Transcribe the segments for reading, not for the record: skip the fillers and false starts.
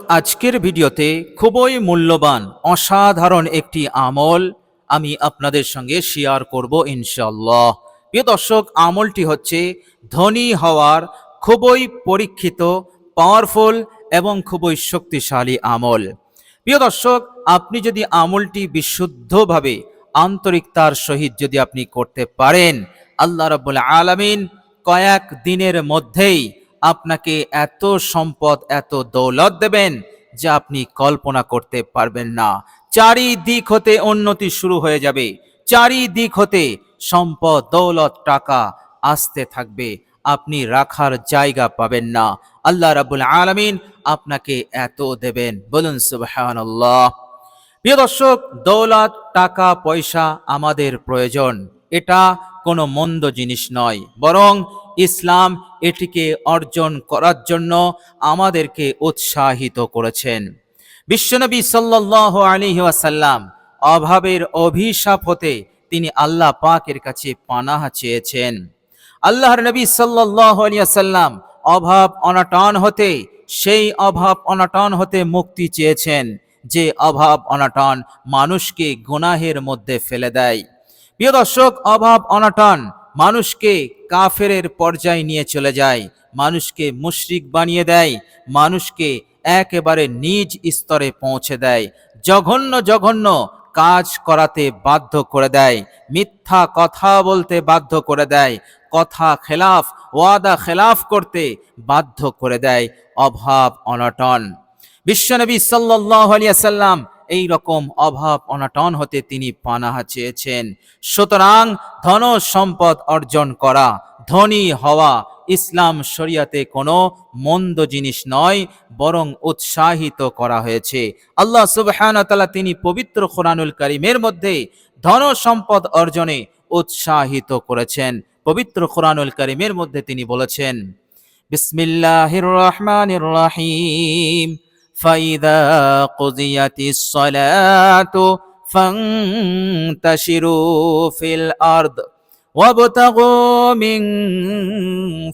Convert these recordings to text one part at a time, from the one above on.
আজকের ভিডিওতে খুবই মূল্যবান অসাধারণ একটি আমল আমি আপনাদের সঙ্গে শেয়ার করব ইনশাআল্লাহ। প্রিয় দর্শক, আমলটি হচ্ছে ধনী হওয়ার খুবই পরীক্ষিত, পাওয়ারফুল এবং খুবই শক্তিশালী আমল। প্রিয় দর্শক, আপনি যদি আমলটি বিশুদ্ধভাবে আন্তরিকতার সহিত যদি আপনি করতে পারেন, আল্লাহ রাব্বুল আলামিন কয়েক দিনের মধ্যেই আপনাকে এত সম্পদ, এত দৌলত দেবেন যা আপনি কল্পনা করতে পারবেন না। চারিদিক হতে উন্নতি শুরু হয়ে যাবে, চারিদিক হতে সম্পদ, দৌলত, টাকা আসতে থাকবে, আপনি রাখার জায়গা পাবেন না। আল্লাহ রাব্বুল আলামিন আপনাকে এত দেবেন, বলুন সুবহানাল্লাহ। প্রিয় দর্শক, দৌলত, টাকা পয়সা আমাদের প্রয়োজন, এটা কোনো মন্দ জিনিস নয়, বরং ইসলাম এটিকে অর্জন করার জন্য আমাদেরকে উৎসাহিত করেছেন। বিশ্বনবী সাল্লাল্লাহু আলাইহি ওয়াসাল্লাম অভাবের অভিশাপ হতে তিনি আল্লাহ পাকের কাছে পানাহ চেয়েছেন। আল্লাহর নবী সাল্লাল্লাহু আলাইহি ওয়াসাল্লাম অভাব অনটন হতে, সেই অভাব অনটন হতে মুক্তি চেয়েছেন যে অভাব অনটন মানুষকে গুনাহের মধ্যে ফেলে দেয়। প্রিয় দর্শক, অভাব অনটন মানুষকে কাফেরের পর্যায়ে নিয়ে চলে যায়, মানুষকে মুশরিক বানিয়ে দেয়, মানুষকে একেবারে নিজ স্তরে পৌঁছে দেয়, জঘন্য জঘন্য কাজ করাতে বাধ্য করে দেয়, মিথ্যা কথা বলতে বাধ্য করে দেয়, কথা খেলাফ, ওয়াদা খেলাফ করতে বাধ্য করে দেয় অভাব অনটন। বিশ্বনবী সাল্লাল্লাহু আলাইহি ওয়াসাল্লাম এই রকম অভাব অনটন হতে তিনি পানাহ চেয়েছেন। সুতরাং ধন সম্পদ অর্জন করা, ধনী হওয়া ইসলাম শরিয়াতে কোনো মন্দ জিনিস নয়, বরং উৎসাহিত করা হয়েছে। আল্লাহ সুবহানাহু ওয়া তাআলা তিনি পবিত্র কোরআনুল কারীমের মধ্যে ধন সম্পদ অর্জনে উৎসাহিত করেছেন। পবিত্র কোরআনুল কারীমের মধ্যে তিনি বলেছেন, বিসমিল্লাহির রহমানির রহিম, ফাইদা কুদিয়াতিস সালাতু ফান্তাশিরু ফিল আরদ ওয়াবতাগু মিন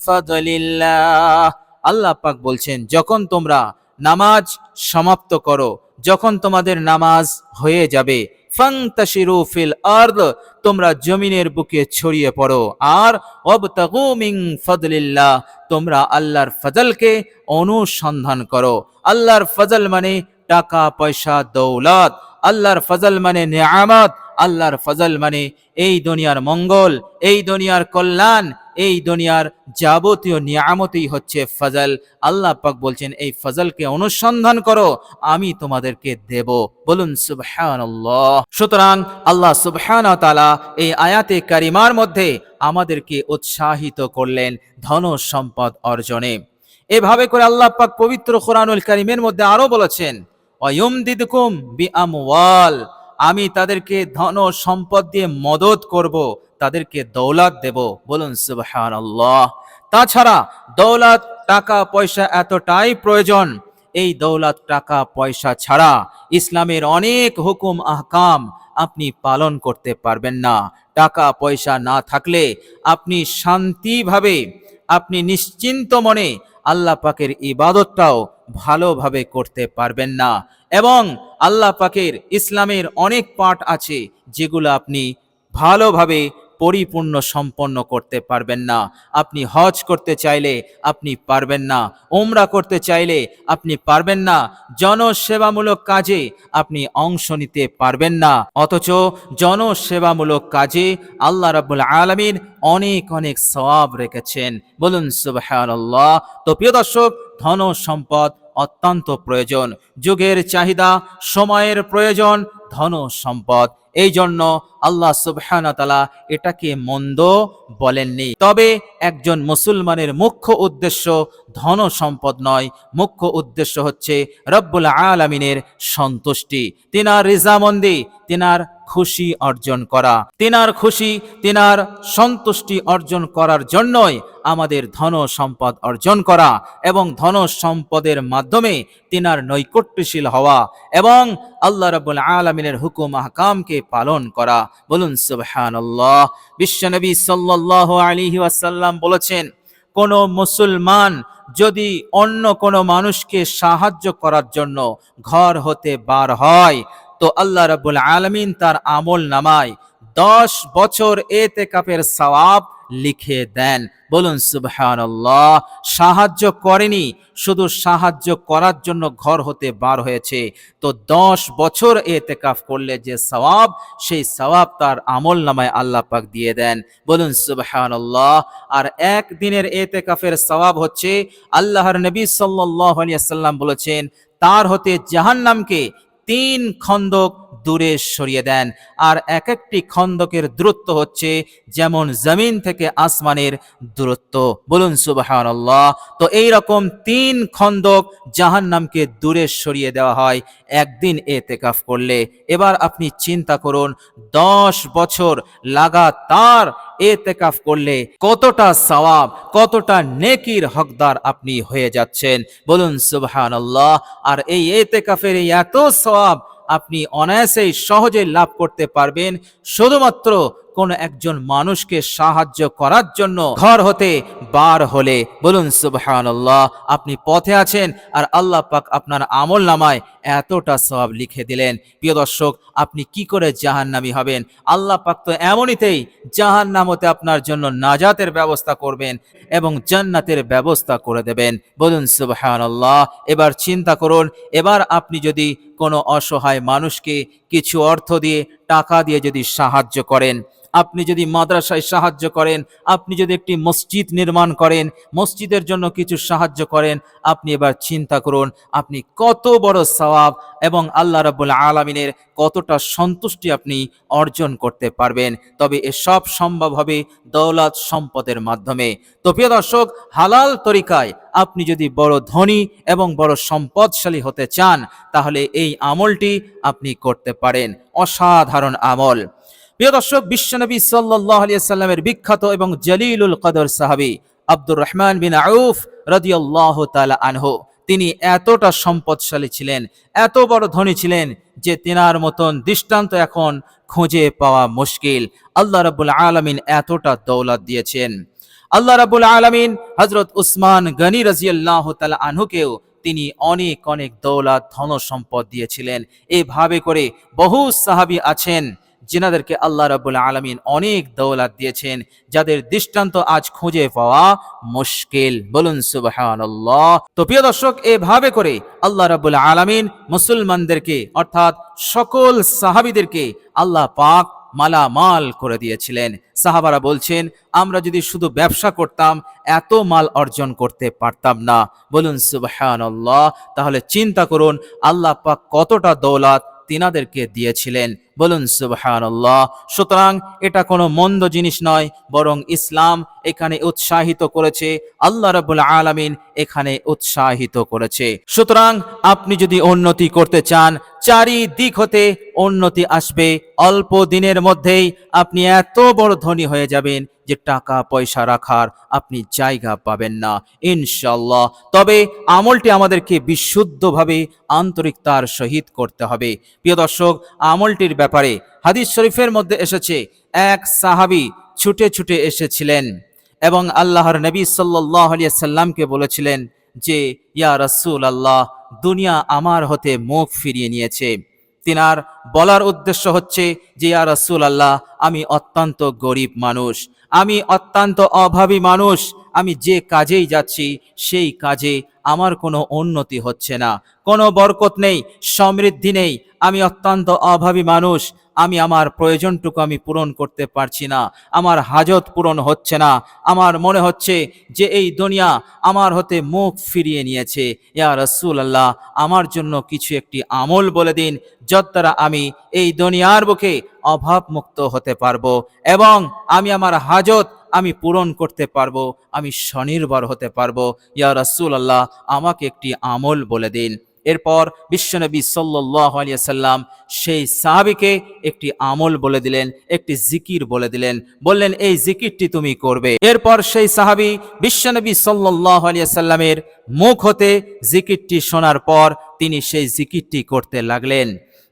ফাদলিল্লাহ। আল্লাহ পাক বলছেন, যখন তোমরা নামাজ সমাপ্ত করো, যখন তোমাদের নামাজ হয়ে যাবে, ফান্তাশিরু ফিল আরদ, তোমরা জমিনের বুকে ছড়িয়ে পড়ো, আর ওয়াবতাগু মিন ফাদলিল্লাহ, তোমরা আল্লাহর ফজলকে অনুসন্ধান করো। আল্লাহর ফজল মানে টাকা পয়সা দৌলত, আল্লাহর ফজল মানে নিয়ামত, আল্লাহর ফজল মানে এই দুনিয়ার মঙ্গল, এই দুনিয়ার কল্যাণ, এই দুনিয়ার যাবতীয় নিয়ামতই হচ্ছে ফজল। আল্লাহ পাক বলছেন, এই ফজলকে অনুসন্ধান করো, আমি তোমাদেরকে দেব, বলুন সুবহানাল্লাহ। সুতরাং আল্লাহ সুবহানাহু ওয়া তাআলা এই আয়াতে কারিমার মধ্যে আমাদেরকে উৎসাহিত করলেন ধন সম্পদ অর্জনে। এভাবে করে আল্লাহ পাক পবিত্র কোরআনুল কারীমের মধ্যে আরো বলেছেন, ওয়ায়ুমদিদকুম বিআমওয়াল, আমি তাদেরকে ধন সম্পদ দিয়ে মদদ করব, তাদেরকে দৌলত দেব, বলুন সুবহানাল্লাহ। তাছাড়া দৌলত, টাকা পয়সা এতটাই প্রয়োজন, এই দৌলত টাকা পয়সা ছাড়া ইসলামের অনেক হুকুম আহকাম আপনি পালন করতে পারবেন না। টাকা পয়সা না থাকলে আপনি শান্তিভাবে, আপনি নিশ্চিন্ত মনে আল্লাহ পাকের ইবাদতটাও ভালোভাবে করতে পারবেন না। এবং আল্লাহ পাকের ইসলামের অনেক পাঠ আছে যেগুলো আপনি ভালোভাবে পরিপূর্ণ সম্পন্ন করতে পারবেন না। আপনি হজ করতে চাইলে আপনি পারবেন না, উমরা করতে চাইলে আপনি পারবেন না, জনসেবামূলক কাজে আপনি অংশ নিতে পারবেন না। অথচ জনসেবামূলক কাজে আল্লাহ রাব্বুল আলামিন অনেক অনেক সওয়াব রেখেছেন, বলুন সুবহানাল্লাহ। তো প্রিয় দর্শক, ধন সম্পদ অত্যন্ত প্রয়োজন, যুগের চাহিদা, সময়ের প্রয়োজন ধন সম্পদ। এই জন্য আল্লাহ সুবহানাহু ওয়া তাআলা এটাকে মন্দ বলেননি। তবে একজন মুসলমানের মুখ্য উদ্দেশ্য ধন সম্পদ নয়, মুখ্য উদ্দেশ্য হচ্ছে রব্বুল আলামিনের সন্তুষ্টি, তিনার রিজামন্দি, তিনার খুশি অর্জন করা, তিনার খুশি, তিনার সন্তুষ্টি অর্জন করার জন্যই আমাদের ধন সম্পদ অর্জন করা এবং ধন সম্পদের মাধ্যমে তিনার নৈকট্যশীল হওয়া এবং আল্লাহ রাব্বুল আলামিনের হুকুম আহকামকে পালন করা, বলুন সুবহানাল্লাহ। বিশ্বনবী সাল্লাল্লাহু আলাইহি ওয়াসাল্লাম বলেছেন, কোন মুসলমান যদি অন্য কোনো মানুষকে সাহায্য করার জন্য ঘর হতে বার হয়, তো আল্লাহ রাব্বুল আলামিন তার আমল নামায় 10 বছর এতেকাফের সওয়াব লিখে দেন। বলুন সুবহানাল্লাহ। সাহায্য করেনি, শুধু সাহায্য করার জন্য ঘর হতে বার হয়েছে, তো 10 বছর এতেকাফ করলে যে সওয়াব, সেই সওয়াব তার আমল নামায় আল্লাহ পাক দিয়ে দেন। বলুন সুবহানাল্লাহ। আর একদিনের এতেকাফের সওয়াব হচ্ছে, আল্লাহর নবী সাল্লাল্লাহু আলাইহি ওয়াসাল্লাম বলেছেন, তার হতে জাহান্নামকে 3 খন্দক দূরে সরিয়ে দেন। আর এক একটি খন্দকের দূরত্ব হচ্ছে যেমন জমিন থেকে আসমানের দূরত্ব। বলুন সুবহানাল্লাহ। তো এই রকম 3 খন্দক জাহান্নামকে দূরে সরিয়ে দেওয়া হয় একদিন এতেকাফ করলে। এবার আপনি চিন্তা করুন, 10 বছর লাগাতার এতেকাফ করলে কতটা সওয়াব, কতটা নেকির হকদার আপনি হয়ে যাচ্ছেন। বলুন সুবহানাল্লাহ। আর এই এতেকাফের এই এত সওয়াব আপনি অনায়াসেই সহজে লাভ করতে পারবেন শুধুমাত্র কোন একজন মানুষকে সাহায্য করার জন্য ঘর হতে বার হলে। বলুন সুবহানাল্লাহ। আপনি পথে আছেন আর আল্লাহ পাক আপনার আমল নামায় এতটা সওয়াব লিখে দিলেন। প্রিয় দর্শক, আপনি কি করে জাহান্নামী হবেন? আল্লাহ পাক তো এমনিতেই জাহান্নাম হতে আপনার জন্য নাজাতের ব্যবস্থা করবেন এবং জান্নাতের ব্যবস্থা করে দেবেন। বলুন সুবহানাল্লাহ। এবার চিন্তা করুন, এবার আপনি যদি কোনো অসহায় মানুষকে কিছু অর্থ দিয়ে, টাকা দিয়ে যদি সাহায্য করেন, আপনি যদি মাদ্রাসায় সাহায্য করেন, আপনি যদি একটি মসজিদ নির্মাণ করেন, মসজিদের জন্য কিছু সাহায্য করেন, আপনি এবার চিন্তা করুন আপনি কত বড় সওয়াব এবং আল্লাহ রাব্বুল আলামিনের কতটা সন্তুষ্টি আপনি অর্জন করতে পারবেন। তবে এসব সম্ভব হবে দৌলত সম্পদের মাধ্যমে। তো প্রিয় দর্শক, হালাল তরিকায় আপনি যদি বড় ধনী এবং বড় সম্পদশালী হতে চান, তাহলে এই আমলটি আপনি করতে পারেন। অসাধারণ আমল। প্রিয় দর্শক, বিশ্বনবী সাল্লাল্লাহু আলাইহি সাল্লামের বিখ্যাত এবং জলিলুল কদর সাহাবী আব্দুর রহমান বিন আউফ রাদিয়াল্লাহু তাআলা আনহু, তিনি এতটা সম্পদশালী ছিলেন, এত বড় ধনী ছিলেন যে তিনার মতন দৃষ্টান্ত এখন খুঁজে পাওয়া মুশকিল। আল্লাহ রাব্বুল আলামিন এতটা দৌলত দিয়েছেন। আল্লাহ রাব্বুল আলামিন হযরত উসমান গনি রাদিয়াল্লাহু তাআলা আনহুকেও তিনি অনেক অনেক দৌলত, ধন সম্পদ দিয়েছিলেন। এইভাবে করে বহু সাহাবী আছেন যিনাদেরকে আল্লাহ রাব্বুল আলামিন অনেক দৌলত দিয়েছেন, যাদের দৃষ্টান্ত আজ খুঁজে পাওয়া মুশকিল। বলুন সুবহানাল্লাহ। তো প্রিয় দর্শক, এভাবে করে আল্লাহ রাব্বুল আলামিন মুসলমানদেরকে অর্থাৎ সকল সাহাবীদেরকে আল্লাহ পাক মালামাল করে দিয়েছিলেন। সাহাবারা বলছেন, আমরা যদি শুধু ব্যবসা করতাম এত মাল অর্জন করতে পারতাম না। বলুন সুবহানাল্লাহ। তাহলে চিন্তা করুন আল্লাহ পাক কতটা দৌলত তিনাদেরকে দিয়েছিলেন। বলুন সুবহানাল্লাহ। সুতরাং এটা কোনো মন্দ জিনিস নয়, বরং ইসলাম এখানে উৎসাহিত করেছে, আল্লাহ রাব্বুল আলামিন এখানে উৎসাহিত করেছে। সুতরাং আপনি যদি উন্নতি করতে চান, চারিদিক হতে উন্নতি আসবে। অল্প দিনের মধ্যেই আপনি এত বড় ধনী হয়ে যাবেন যে টাকা পয়সা রাখার আপনি জায়গা পাবেন না ইনশাআল্লাহ। তবে আমলটি আমাদেরকে বিশুদ্ধভাবে আন্তরিকতার সহিত করতে হবে। প্রিয় দর্শক, আমলটির ব্যাপারে হাদিস শরীফের মধ্যে এসেছে, এক সাহাবী ছুটে ছুটে এসেছিলেন এবং আল্লাহর নবী সাল্লাল্লাহু আলাইহি সাল্লামকে বলেছিলেন যে, ইয়া রাসূলুল্লাহ, দুনিয়া আমার হতে মুখ ফিরিয়ে নিয়েছে। তিনার বলার উদ্দেশ্য হচ্ছে যে, ইয়া রাসূলুল্লাহ, আমি অত্যন্ত গরিব মানুষ, আমি অত্যন্ত অভাবী মানুষ, আমি যে কাজেই যাচ্ছি সেই কাজে আমার কোনো উন্নতি হচ্ছে না, কোনো বরকত নেই, সমৃদ্ধি নেই, আমি অত্যন্ত অভাবী মানুষ, আমি আমার প্রয়োজনটুকু আমি পূরণ করতে পারছি না, আমার হাজত পূরণ হচ্ছে না, আমার মনে হচ্ছে যে এই দুনিয়া আমার হতে মুখ ফিরিয়ে নিয়েছে। ইয়া রাসূলুল্লাহ, আমার জন্য কিছু একটি আমল বলে দিন, যত দ্বারা আমি এই দুনিয়ার বুকে অভাব মুক্ত হতে পারবো এবং আমি আমার হাজত আমি পূরণ করতে পারবো, আমি স্বনির্ভর হতে পারবো। ইয়া রাসূলুল্লাহ, আমাকে একটি আমল বলে দিন। এরপর বিশ্বনবী সাল্লাল্লাহু আলাইহি সাল্লাম সেই সাহাবীকে একটি আমল বলে দিলেন, একটি জিকির বলে দিলেন, বললেন এই জিকিরটি তুমি করবে। এরপর সেই সাহাবী বিশ্বনবী সাল্লাল্লাহু আলাইহি সাল্লামের মুখ হতে জিকিরটি শোনার পর তিনি সেই জিকিরটি করতে লাগলেন।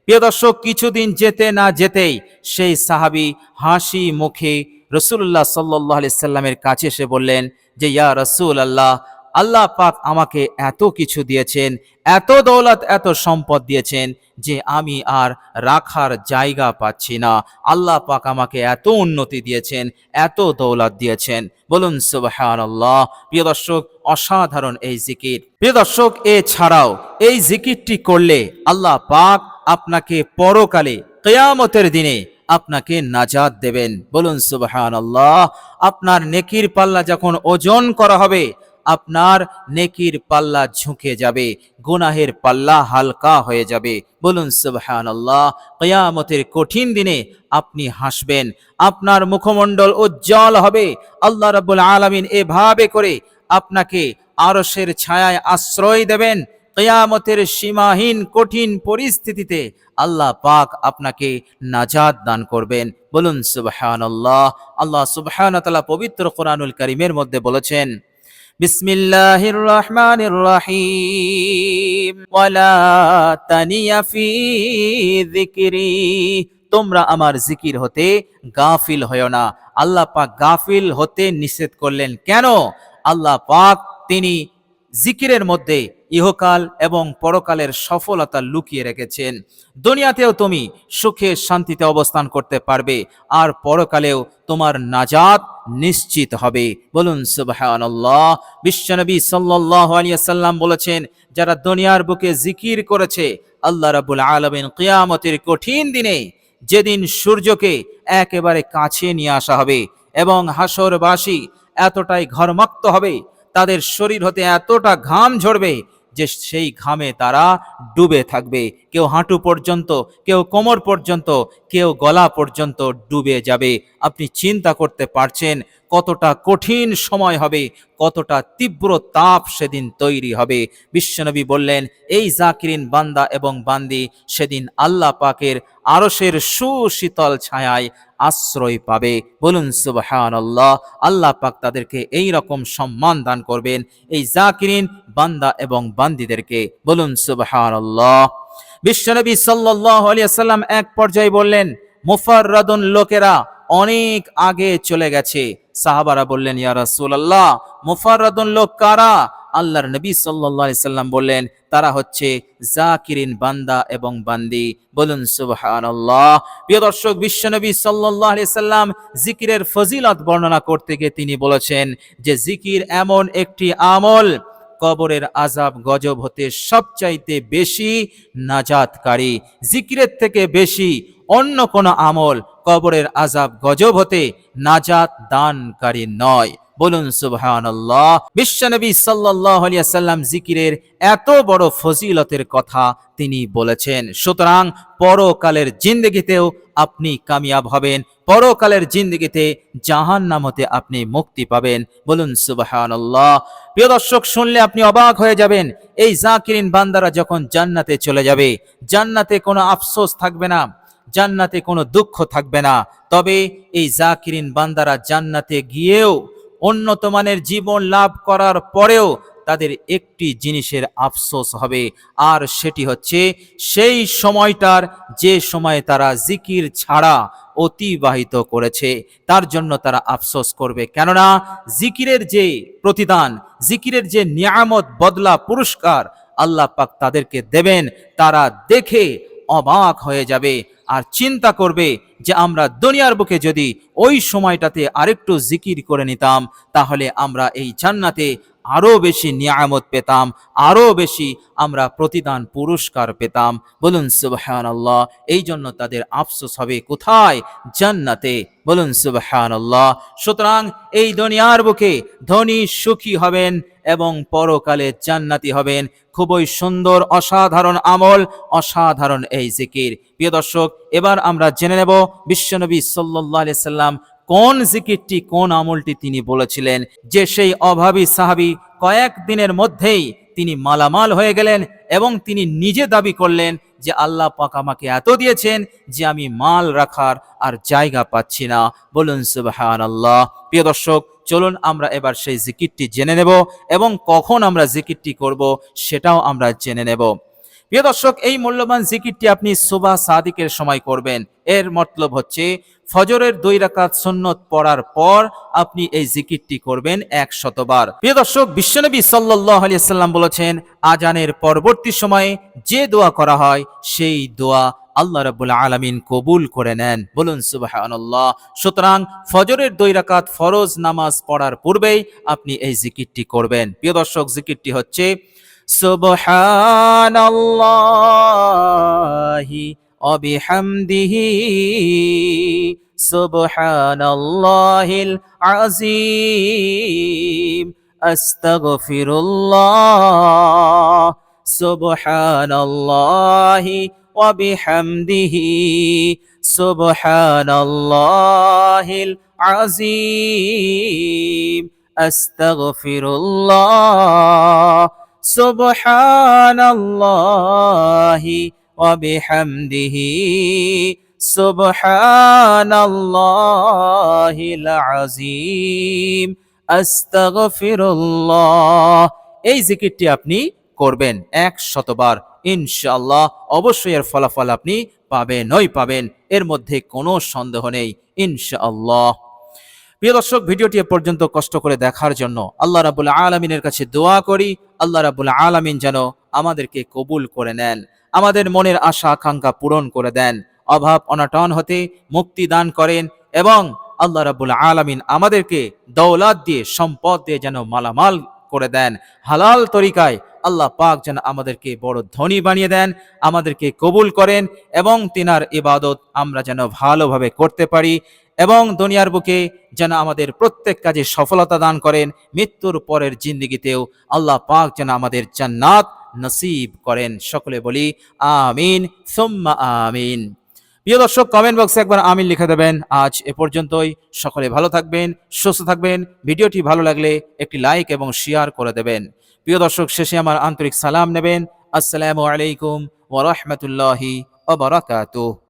প্রিয় দর্শক, কিছুদিন যেতে না যেতেই সেই সাহাবী হাসি মুখে রাসূলুল্লাহ সাল্লাল্লাহু আলাইহি সাল্লামের কাছে এসে বললেন যে, ইয়া রাসূলুল্লাহ, আল্লাহ পাক আমাকে এত কিছু দিয়েছেন, এত দৌলত, এত সম্পদ দিয়েছেন যে আমি আর রাখার জায়গা পাচ্ছি না। আল্লাহ পাক আমাকে এত উন্নতি দিয়েছেন, এত দৌলত দিয়েছেন। বলুন সুবহানাল্লাহ। প্রিয় দর্শক, অসাধারণ এই জিকির। প্রিয় দর্শক, এছাড়াও এই জিকিরটি করলে আল্লাহ পাক আপনাকে পরকালে কিয়ামতের দিনে আপনাকে নাজাত দেবেন। বলুন সুবহানাল্লাহ। আপনার নেকির পাল্লা যখন ওজন করা হবে, আপনার নেকির পাল্লা ঝুঁকে যাবে, গুনাহের পাল্লা হালকা হয়ে যাবে। বলুন সুবহানাল্লাহ। কিয়ামতের কঠিন দিনে আপনি হাসবেন, আপনার মুখমণ্ডল উজ্জ্বল হবে। আল্লাহ রাব্বুল আলামিন এভাবে করে আপনাকে আরশের ছায়ায় আশ্রয় দেবেন। কিয়ামতের সীমাহীন কঠিন পরিস্থিতিতে আল্লাহ পাক আপনাকে নাজাত দান করবেন। বলুন সুবহানাল্লাহ। আল্লাহ সুবহানাহু ওয়া তাআলা পবিত্র কোরআনুল কারীমের মধ্যে বলেছেন, বিসমিল্লাহির রহমানির রহিম, ওয়ালা তানিয়া ফি যিকরি, তোমরা আমার জিকির হতে গাফিল হয়ো না। আল্লাহ পাক গাফিল হতে নিষেধ করলেন কেন? আল্লাহ পাক তিনি জিকিরের মধ্যে ইহকাল এবং পরকালের সফলতা লুকিয়ে রেখেছেন। দুনিয়াতেও তুমি সুখে শান্তিতে অবস্থান করতে পারবে, আর পরকালেও তোমার নাজাত নিশ্চিত হবে। বলুন সুবহানাল্লাহ। বিশ্বনবী সাল্লাল্লাহু আলাইহি ওয়াসাল্লাম বলেছেন, যারা দুনিয়ার বুকে জিকির করেছে, আল্লাহ রাব্বুল আলামিন কিয়ামতের কঠিন দিনে, যেদিন সূর্যকে একেবারে কাছে নিয়ে আসা হবে এবং হাসরবাসী এতটাই ঘর্মাক্ত হবে, তাদের শরীর হতে এতটা ঘাম ঝরবে যে সেই ঘামে তারা ডুবে থাকবে। কেউ হাঁটু পর্যন্ত, কেউ কোমর পর্যন্ত, কেউ গলা পর্যন্ত ডুবে যাবে। আপনি চিন্তা করতে পারছেন কতটা কঠিন সময় হবে, কতটা তীব্র তাপ সেদিন তৈরি হবে। বিশ্বনবী বললেন, এই জাকিরিন বান্দা এবং বান্দি সেদিন আল্লাহ পাকের আরশের সুশীতল ছায়ায় আশ্রয় পাবে। বলুন সুবহানাল্লাহ। আল্লাহ পাক তাদেরকে এই রকম সম্মান দান করবেন, এই জাকিরিন বান্দা এবং বান্দিদেরকে। বলুন সুবহানাল্লাহ। বিশ্বনবী সাল্লাল্লাহু আলাইহি ওয়াসাল্লাম এক পর্যায়ে বললেন, মুফাররাদুন, লোকেরা অনেক আগে চলে গেছে। সাহাবারা বললেন, ইয়া রাসূলুল্লাহ, মুফাররাদুন লোক কারা? আল্লাহর নবী সাল্লাল্লাহু আলাইহি সাল্লাম বললেন, তারা হচ্ছে জাকিরিন বান্দা এবং বান্দি। বলুন সুবহানাল্লাহ। প্রিয় দর্শক, বিশ্বনবী সাল্লাল্লাহু আলাইহি সাল্লাম জিকিরের ফজিলত বর্ণনা করতে গিয়ে তিনি বলেছেন যে জিকির এমন একটি আমল, কবরের আযাব গজব হতে সবচাইতে বেশি নাজাতকারী। জিকিরের থেকে বেশি অন্য কোন আমল কবরের আযাব গজব হতে নাজাত দানকারী নয়। বলুন সুবহানাল্লাহ। বিশ্বনবী সাল্লাল্লাহু আলাইহি ওয়াসাল্লাম জিকিরের এত বড় ফজিলতের কথা তিনি বলেছেন। সুতরাং পরকালের জিন্দেগিতেও আপনি কামিয়াব হবেন, পরকালের জিন্দেগিতে জাহান্নাম হতে আপনি মুক্তি পাবেন। বলুন সুবহানাল্লাহ। প্রিয় দর্শক, শুনলে আপনি অবাক হয়ে যাবেন। এই জাকিরিন বান্দারা যখন জান্নাতে চলে যাবে, জান্নাতে কোনো আফসোস থাকবে না, জান্নাতে কোনো দুঃখ থাকবে না। তবে এই জাকিরিন বান্দারা জান্নাতে গিয়েও, উন্নত মানের জীবন লাভ করার পরেও তাদের একটি জিনিসের আফসোস হবে, আর সেটি হচ্ছে সেই সময়টার যে সময় তারা জিকির ছাড়া অতিবাহিত করেছে, তার জন্য তারা আফসোস করবে। কেননা জিকিরের যে প্রতিদান, জিকিরের যে নিয়ামত, বদলা, পুরস্কার আল্লাহ পাক তাদেরকে দেবেন, তারা দেখে অবাক হয়ে যাবে আর চিন্তা করবে যে আমরা দুনিয়ার বুকে যদি ওই সময়টাতে আরেকটু জিকির করে নিতাম, তাহলে আমরা এই জান্নাতে আরো বেশি নিয়ামত পেতাম, আরো বেশি আমরা প্রতিদান পুরস্কার পেতাম। বলুন সুবহানাল্লাহ। এই জন্য তাদের আফসোস হবে কোথায়? জান্নাতে। বলুন সুবহানাল্লাহ। সুতরাং এই দুনিয়ার বুকে ধনী সুখী হবেন এবং পরকালে জান্নাতি হবেন। খুবই সুন্দর, অসাধারণ আমল, অসাধারণ এই জিকির। প্রিয় দর্শক, এবার আমরা জেনে নেব বিশ্বনবী সাল্লাল্লাহু আলাইহি সাল্লাম কোন জিকিরটি, কোন আমলটি তিনি বলেছিলেন, যে সেই অভাবী সাহাবী কয়েক দিনের মধ্যেই তিনি মালামাল হয়ে গেলেন এবং তিনি নিজে দাবি করলেন যে আল্লাহ পাক আমাকে এত দিয়েছেন যে আমি মাল রাখার আর জায়গা পাচ্ছি না। বলুন সুবহানাল্লাহ। প্রিয় দর্শক, চলুন আমরা এবার সেই জিকিরটি জেনে নেব এবং কখন আমরা জিকিরটি করব সেটাও আমরা জেনে নেব। প্রিয় দর্শক, এই মূল্যবান জিকিরটি আপনি সুবহ সাদিকের সময় করবেন। এর মতলব হচ্ছে ফজরের 2 রাকাত সুন্নত পড়ার পর আপনি এই জিকিরটি করবেন 100 বার। প্রিয় দর্শক, বিশ্বনবী সাল্লাল্লাহু আলাইহি সাল্লাম বলেছেন, আজানের পরবর্তী সময়ে যে দোয়া করা হয় সেই দোয়া আল্লাহ রাব্বুল আলামিন কবুল করে নেন। বলুন সুবহানাল্লাহ। সুতরাং ফজরের 2 রাকাত ফরজ নামাজ পড়ার পূর্বেই আপনি এই জিকিরটি করবেন। প্রিয় দর্শক, জিকিরটি হচ্ছে সুবহানাল্লাহি ওয়া বিহামদিহি সুবহানাল্লাহিল আযীম আস্তাগফিরুল্লাহ সুবহানাল্লাহি ওয়া বিহামদিহি সুবহানাল্লাহিল আযীম আস্তাগফিরুল্লাহ সুবহানাল্লাহি ওয়া বিহামদিহি সুবহানাল্লাহিল আযীম আস্তাগফিরুল্লাহ। এই জিকিরটি আপনি করবেন 100 বার। ইনশাআল্লাহ অবশ্যই এর ফলাফল আপনি পাবেন, এর মধ্যে কোনো সন্দেহ নেই ইনশাআল্লাহ। প্রিয় দর্শক, ভিডিওটি এ পর্যন্ত কষ্ট করে দেখার জন্য আল্লাহ রাব্বুল আলামিনের কাছে দোয়া করি, আল্লাহ রাব্বুল আলামিন যেন আমাদেরকে কবুল করে নেন, আমাদের মনের আশা আকাঙ্ক্ষা পূরণ করে দেন, অভাব অনটন হতে মুক্তি দান করেন এবং আল্লাহ রাব্বুল আলামিন আমাদেরকে দৌলত দিয়ে, সম্পদ দিয়ে যেন মালামাল করে দেন। হালাল তরিকায় আল্লাহ পাক যেন আমাদেরকে বড় ধনী বানিয়ে দেন, আমাদেরকে কবুল করেন এবং তিনার ইবাদত আমরা যেন ভালোভাবে করতে পারি এবং দুনিয়ার বুকে যেন আমাদের প্রত্যেক কাজে সফলতা দান করেন। মৃত্যুর পরের জিন্দেগিতেও আল্লাহ পাক যেন আমাদের জান্নাত নসিব করেন। সকলে বলি আমিন সুম্মা আমিন। প্রিয় দর্শক, কমেন্ট বক্সে একবার আমিন লিখে দেবেন। আজ এ পর্যন্তই। সকলে ভালো থাকবেন, সুস্থ থাকবেন। ভিডিওটি ভালো লাগলে একটি লাইক এবং শেয়ার করে দেবেন। প্রিয় দর্শক, শেষে আমার আন্তরিক সালাম নেবেন। আসসালামু আলাইকুম ওয়া রাহমাতুল্লাহি ওয়া বারাকাতুহু।